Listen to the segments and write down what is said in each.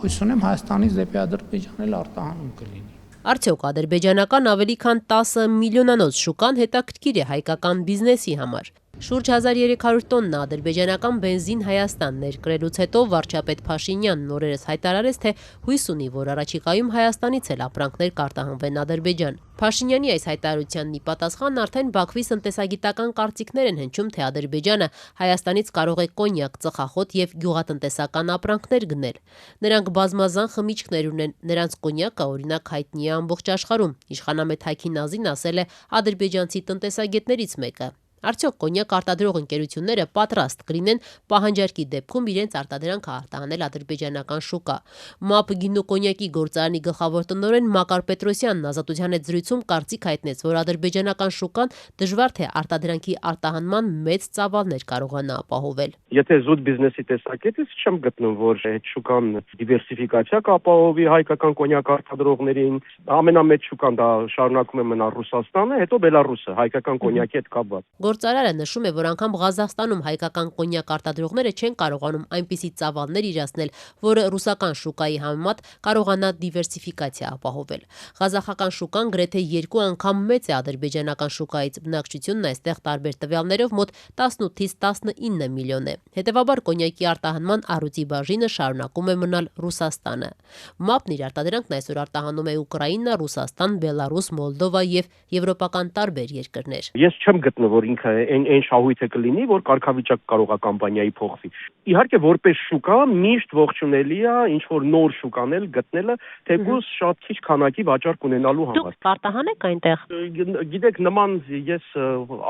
հույս ունեմ Հայաստանից դեպի Ադրբեջան էլ արտահանում կլինի։ Արդյոք ադրբեջանական ավելի քան 10 միլիոնանոց շուկան հետաքրքիր է հայկական բիզնեսի համար։ Շուրջ 1300 տոննա ադրբեջանական բենզին Հայաստան ներկրելուց հետո վարչապետ Փաշինյանն օրերս հայտարարեց, թե հույս ունի, որ առաջիկայում Հայաստանից էլ ապրանքներ կարտահանվեն Ադրբեջան։ Փաշինյանի այս հայտարարությանն ի պատասխան արդեն Բաքվից տնտեսագիտական կարծիքներ են հնչում, թե Ադրբեջանը Հայաստանից կարող է կոնյակ, ծխախոտ եւ գյուղատնտեսական ապրանքներ գնել։ Նրանք բազմազան խմիչքներ ունեն, նրանց կոնյակը օրինակ հայտնի է ամբողջ աշխարհում։ Իշխանամետ Հայքի Նազին ասել է ադրբեջանցի տնտեսագետներից մեկը։ Արդյոք կոնյակ արտադրող ընկերությունները պատրաստ կլինեն պահանջարկի դեպքում իրենց արտադրանքը արտահանել ադրբեջանական շուկա։ ՄԱՊ գինու կոնյակի գործարանի գլխավոր տնօրեն Մակար Պետրոսյանն Ազատության հետ զրույցում կարծիք հայտնեց, որ ադրբեջանական շուկան դժվար թե արտադրանքի արտահանման մեծ ծավալներ կարողանա ապահովել։ Եթե զուտ բիզնեսի տեսակետից չեմ գտնում, որ այդ շուկան դիվերսիֆիկացիա կապահովի հայկական կոնյակ արտադրողներին, ամենամեծ շուկան դա շարունակում է մնալ Ռուսաստանը, հետո Բելարուսը հայկական կոնյակի հետ կապված։ Գործարարը նշում է, որ անգամ Ղազախստանում հայկական կոնյակ արտադրողները չեն կարողանում այնպիսի ծավալներ իրացնել, որը ռուսական շուկայի համեմատ կարողանա դիվերսիֆիկացիա ապահովել։ Ղազախական շուկան գրեթե 2 անգամ մեծ է ադրբեջանական շուկայից, բնակչությունն այստեղ տարբեր տվյալներով մոտ 18-ից 19 միլիոն է։ Հետևաբար կոնյակի արտահանման առյուծի բաժինը շարունակում է մնալ Ռուսաստանը։ ՄԱՊ-ն իր արտադրանքն այսօր արտահանում է Ուկրաինա, Ռուսաստան, Բելարուս, Մոլդովա եւ եվրոպական տարբեր երկրներ։ Ես չեմ գտնում, որ ինքը այն շահույթը կլինի, որ կարգավիճակ կարող է կամպանիայի փոխվի։ Իհարկե, որպես շուկա միշտ ողջունելի է ինչ որ նոր շուկանել գտնելը, թեկուզ շատ քիչ քանակի վաճառք ունենալու համար։ Դուք կարտահանեք այնտեղ։ Գիտեք, նման ես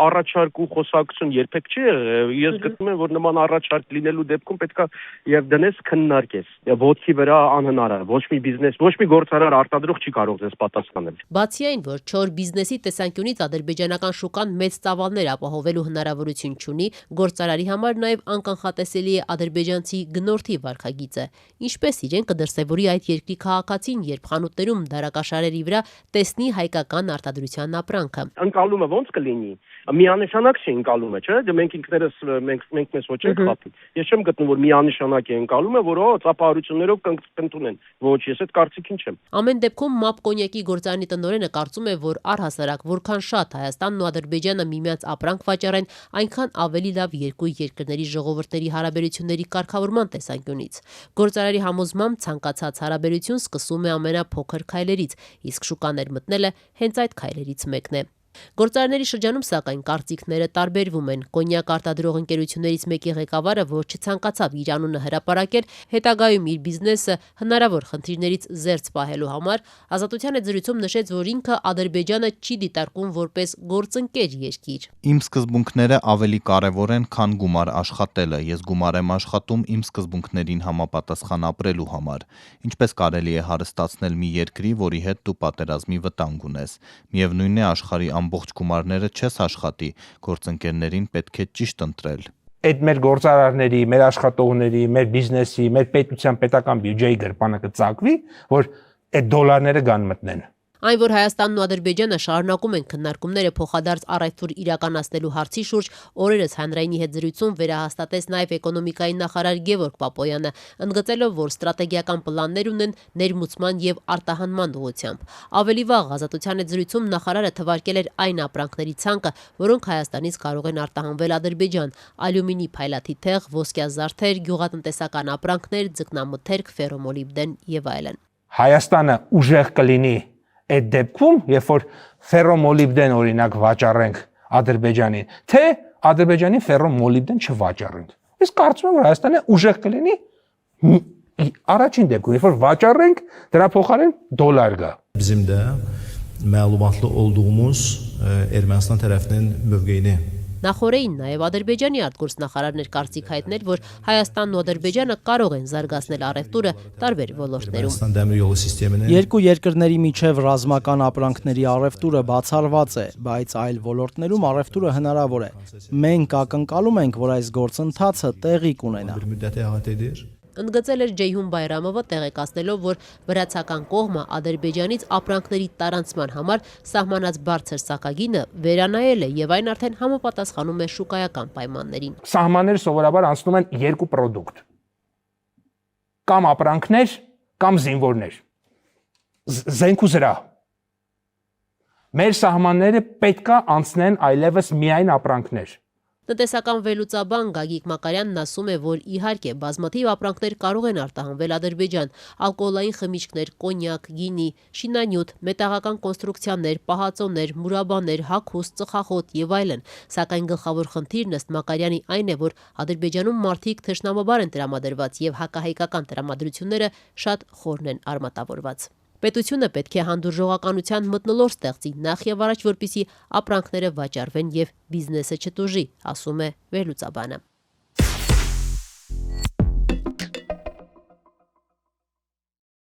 առաջարկ ու խոսակցություն երբեք չի եղել։ Ես գտնում եմ, որ նման առաջարկ լինելու դեպքում պետքա եւ դնես քննարկես։ Ոտքի վրա անհնար է։ Ոչ մի բիզնես, ոչ մի գործարար արտադրող չի կարող ձեզ պատասխանել։ Բացի այն, որ չոր բիզնեսի տեսանկյունից ադրբեջանական շուկան մեծ ծավալներ ապահովելու հնարավորություն չունի, գործարարի համար նաև անկանխատեսելի է ադրբեջանցի գնորդի վարքագիծը։ Ինչպես իրեն կդրսևորի այդ երկրի քաղաքացին, երբ խանութներում դարակաշարերի վրա տեսնի հայկական արտադրության ապրանքը։ Ընկալումը ո՞նց կլինի։ Միանշանակ չի ընկալումը, չէ՞։ Դե մենք ինքներս մենք մեզ ոչ ենք խափի։ Ես չեմ գտնում, որ միանշանակ է ընկալումը, որ ծափահարություններով կընդունեն։ Ոչ, ես այդ կարծիքին չեմ։ Ամեն դեպքում ՄԱՊ կոնյակի գործարանի տնօրենը կարծում է, որ առհասարակ որքան շատ Հայաստանն ու Ադրբեջանը միմյանց ապրանք վաճառեն, այնքան ավելի լավ երկու երկրների ժողովուրդների հարաբերությունների կարգավորման տեսանկյունից։ Գործարարի համոզմամբ ցանկացած հարաբերություն սկսում է ամենափոքր քայլերից, իսկ շուկաներ մտնելը հենց այդ քայլերից մեկն է։ Գործարարների շրջանում սակայն կարծիքները տարբերվում են։ Կոնյակ արտադրող ընկերություններից մեկի ղեկավարը, որ չցանկացավ իր անունը հրապարակել, հետագայում իր բիզնեսը հնարավոր խնդիրներից զերծ պահելու համար, Ազատության հետ զրույցում նշեց, որ ինքը Ադրբեջանը չի դիտարկում որպես գործընկեր երկիր։ Իմ սկզբունքները ավելի կարևոր են, քան գումար աշխատելը։ Ես գումար եմ աշխատում իմ սկզբունքներին համապատասխան ապրելու համար։ Ինչպես կարելի է հարստացնել մի երկրի, որի հետ դու պատերազմի վտանգ ունես։ Միևնույն է, աշխարհի ամբողջ գումարները չես աշխատի, գործընկերներին պետք է ճիշտ ընտրել։ Այդ մեր գործարարների, մեր աշխատողների, մեր բիզնեսի, մեր պետության պետական բյուջեի գրպանը կծակվի, որ այդ դոլարները գան մտնեն։ Այն, որ Հայաստանն ու Ադրբեջանը շարունակում են քննարկումները փոխադարձ առայթուր իրականացնելու հարցի շուրջ, օրերս հանրայինի հետ զրույցում վերահաստատեց նաև էկոնոմիկայի նախարար Գևորգ Պապոյանը, ընդգծելով, որ ստրատեգիական պլաններ ունեն ներմուծման եւ արտահանման ուղղությամբ։ Ավելի վաղ Ազատության հետ զրույցում նախարարը թվարկել էր այն ապրանքների ցանկը, որոնք Հայաստանից կարող են արտահանվել Ադրբեջան՝ ալյումինի փայլաթիթեղ, ոսկյազարդեր, գյուղատնտեսական ապրանքներ, ձկնամթերք, ֆերոմոլիբդեն եւ այլն։ Հայաստանը ուժեղ կլինի այդ դեպքում, երբ որ ֆերոմոլիբդեն օրինակ վաճառենք Ադրբեջանին, թե Ադրբեջանին ֆերոմոլիբդեն չվաճառենք։ Ես կարծում եմ, որ Հայաստանը ուժեղ կլինի առաջին դեպքում, երբ որ վաճառենք, դրա փոխարեն դոլար գա։ Bizim də məlumatlı olduğumuz Ermənistan tərəfinin mövqeyini Նախորդին նաև Ադրբեջանի արտգործնախարարներ կարծիք հայտնել, որ Հայաստանն ու Ադրբեջանը կարող են զարգացնել առևտուրը տարբեր ոլորտներում։ Երկու երկրների միջև ռազմական ապրանքների առևտուրը բացառված է, բայց այլ ոլորտներում առևտուրը հնարավոր է։ Մենք ակնկալում ենք, որ այս գործընթացը տեղի կունենա։ Ընդգծել էր Ջեյհուն Բայրամովը, տեղեկացնելով, որ վրացական կողմը Ադրբեջանից ապրանքների տարանցման համար սահմանած բարձր սակագինը վերանայել է եւ այն արդեն համապատասխանում է շուկայական պայմաններին։ Սահմանները սովորաբար անցնում են երկու պրոդուկտ։ Կամ ապրանքներ, կամ զինվորներ։ Զենք ու զրահ։ Մեր սահմանները պետքա անցնեն այլևս միայն ապրանքներ։ Տնտեսական վերլուծաբան Գագիկ Մակարյանն ասում է, որ իհարկե բազմաթիվ ապրանքներ կարող են արտահանվել Ադրբեջան՝ ալկոհոլային խմիչքներ, կոնյակ, գինի, շինանյութ, մետաղական կոնստրուկցիաներ, պահածոներ, մուրաբաներ, հագուստ, ծխախոտ եւ այլն։ Սակայն գլխավոր խնդիրն ըստ Մակարյանի այն է, որ Ադրբեջանում մարդիկ թշնամաբար են տրամադրված եւ հակահայկական տրամադրությունները շատ խորն են արմատավորված։ Պետությունը պետք է հանդուրժողականության մթնոլորտ ստեղծի նախ եւ առաջ, որպեսզի ապրանքները վաճառվեն եւ բիզնեսը չտուժի, ասում է վերլուծաբանը։